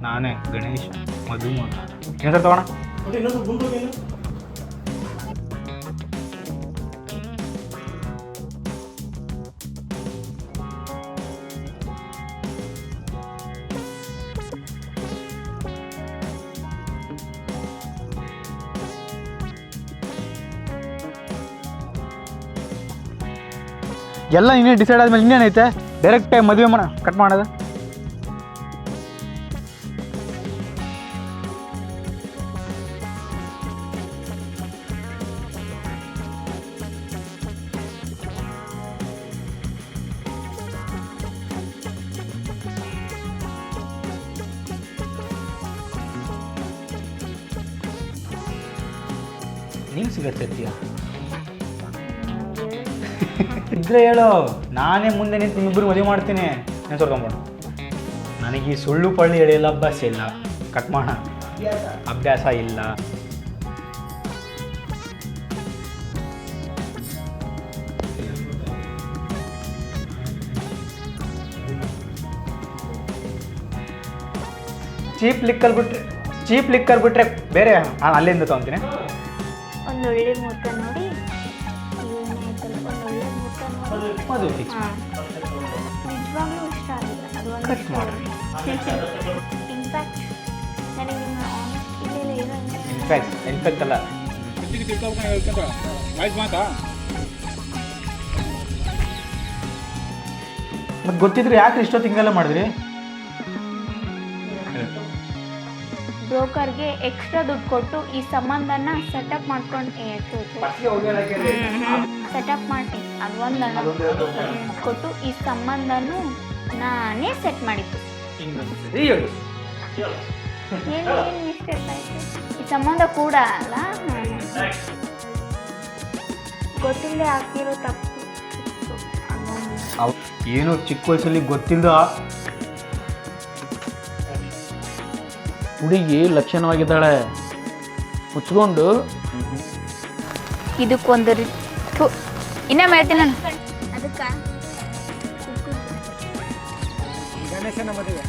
ನಾನೇ ಗಣೇಶ್ ಮಧುಮಗ ಹೆಸರು ತಗೋಣ. ಎಲ್ಲ ಇನ್ನೇ ಡಿಸೈಡ್ ಆದ್ಮೇಲೆ ಇನ್ನೇನೈತೆ ಡೈರೆಕ್ಟಾಗಿ ಮದುವೆ ಕಟ್ ಮಾಡೋದು. ನೀನು ಸಿಗತ್ತೀಯ ಇದ್ರೆ ಹೇಳು, ನಾನೇ ಮುಂದೆ ನಿಂತು ನಿಮ್ಮಿಬ್ಬರು ಮದುವೆ ಮಾಡ್ತೀನಿ. ನೆನ್ಸೋರ್ಕೊಂಬಿಡು. ನನಗೆ ಈ ಸುಳ್ಳು ಪಳ್ಳಿ ಎಳೆಯಲ್ಲ ಅಭ್ಯಾಸ ಇಲ್ಲ, ಕಟ್ ಮಾಡೋಣ ಅಭ್ಯಾಸ ಇಲ್ಲ. ಚೀಪ್ ಲಿಕ್ಕರ್ ಬಿಟ್ರೆ ಬೇರೆ ಅಲ್ಲಿಂದ ತಗೊಂತೀನಿ. ಒಂದೊಳ್ಳೆ ಮುಹೂರ್ತ ನೋಡಿ ಮದುವೆ ಫಿಕ್ಸ್ ನಿಜವಾಗ್ಲೂ ಇಷ್ಟ ಆಗಿಲ್ಲ. ಅದು ಒಂದು ಕಟ್ ಮಾಡಿ. ಇನ್ಫ್ಯಾಕ್ಟ್ ನನಗೆ ನಿಮ್ಮ ಆನೆಸ್ಟ್ ಇಲ್ಲ ಇನ್ಫ್ಯಾಕ್ಟ್ ಅಲ್ಲ, ಮತ್ತೆ ಗೊತ್ತಿದ್ರೆ ಯಾಕೆ ಇಷ್ಟೊತ್ತು ಹಿಂಗೆಲ್ಲ ಮಾಡಿದ್ರಿ? ಬ್ರೋಕರ್ಗೆ ಎಕ್ಸ್ಟ್ರಾ ದುಡ್ಡು ಕೊಟ್ಟು ಈ ಸಂಬಂಧನ ಸೆಟಪ್ ಮಾಡ್ಕೊಂಡು ಸೆಟಪ್ ಮಾಡಿ ಅದು ಒಂದು ಕೊಟ್ಟು ಈ ಸಂಬಂಧನೂ ನಾನೇ ಸೆಟ್ ಮಾಡಿದ್ದು. ಏನು ಮಿಸ್ಟೇಕ್ ಆಯಿತು? ಈ ಸಂಬಂಧ ಕೂಡ ಅಲ್ಲ, ಗೊತ್ತಿಲ್ಲದೆ ಆಗ್ತಿರೋ ತಪ್ಪು. ಏನೋ ಚಿಕ್ಕ ವಯಸ್ಸಲ್ಲಿ ಗೊತ್ತಿಲ್ಲದ ಹುಡುಗಿ ಲಕ್ಷಣವಾಗಿದ್ದಾಳೆ, ಮುಚ್ಕೊಂಡು ಇದಕ್ಕೊಂದು ಇನ್ನೊಮ್ಮೆ ಹೇಳ್ತೀನಿ ನಾನು. ಅದಕ್ಕೆ ಗಣೇಶನ ಮದುವೆ